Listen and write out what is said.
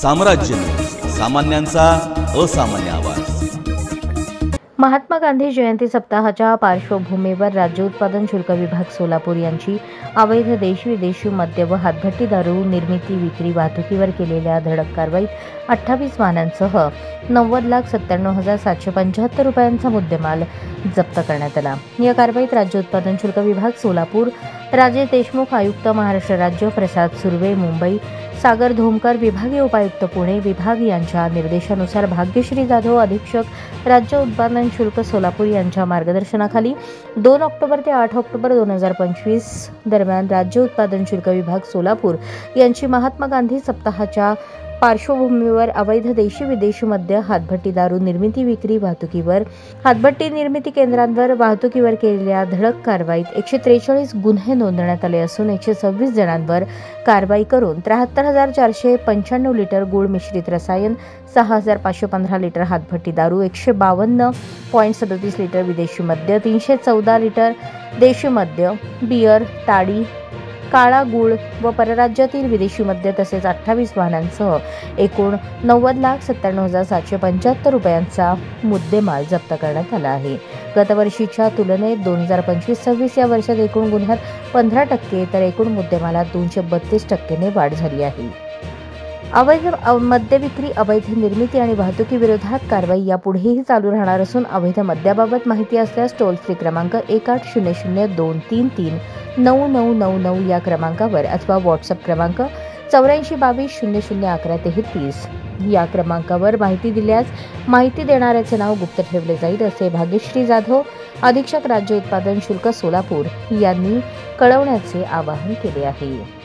साम्राज्य सामान्यांचा असामान्य आवाज। महात्मा गांधी जयंती सप्ताहाच्या पार्श्वभूमीवर राज्य उत्पादन शुल्क विभाग सोलापूर यांची अवैध देशी-विदेशी मद्य व हातभट्टी दारू निर्मिती विक्री वाहतुकीवर केलेल्या धडक कारवाईत 28 वाहनांसह 90,97,775 रुपयांचा मुद्देमाल जप्त करण्यात आला। या कारवाईत राज्य उत्पादन शुल्क विभाग सोलापूर, राजेश देशमुख आयुक्त महाराष्ट्र राज्य, प्रसाद सुर्वे मुंबई, सागर धोमकर विभागीय उपायुक्त पुणे विभाग यांच्या निर्देशानुसार भाग्यश्री जाधव अधीक्षक राज्य उत्पादन शुल्क सोलापूर यांच्या मार्गदर्शनाखाली 2 ऑक्टोबर ते 8 ऑक्टोबर 2025 दरम्यान राज्य उत्पादन शुल्क विभाग सोलापूर यांची महात्मा गांधी सप्ताहाच्या पार्श्वभूमीवर अवैध देशी-विदेशी मद्य, हातभट्टी दारू निर्मिती विक्री वाहतुकीवर, हातभट्टी निर्मिती केंद्रांवर वाहतुकीवर केलेल्या धडक कारवाईत 143 गुन्हे नोंदवण्यात आले असून 126 जणांवर कारवाई करून 73,495 लिटर गूळ मिश्रित रसायन, 6,515 लिटर हातभट्टी दारू, 152.37 लिटर विदेशी मद्य, 314 लिटर देशी मद्य, बियर, ताडी, काळा गूळ व परराज्यातील विदेशी मद्य तसेच 28 वाहनांसह एकूण 90,97,775 रुपयांचा मुद्देमाल जप्त करण्यात आला आहे। गत वर्षीच्या तुलनेत 2025-26 या वर्षात एकूण गुन्ह्यात 15% तर एकूण मुद्देमालात 232% वाढ झाली आहे। अवैध मद्य विक्री, अवैध निर्मिती आणि वाहतुकी विरोधात कारवाई यापुढेही चालू राहणार असून अवैध मद्याबाबत माहिती असल्यास टोल फ्री क्रमांक 1800-233-9999 या क्रमांकावर अथवा व्हॉट्सअप क्रमांक 8422001133 या क्रमांकावर माहिती दिल्यास माहिती देणाऱ्याचे नाव गुप्त ठेवले जाईल असे भाग्यश्री जाधव अधीक्षक राज्य उत्पादन शुल्क सोलापूर यांनी कळवण्याचे आवाहन केले आहे।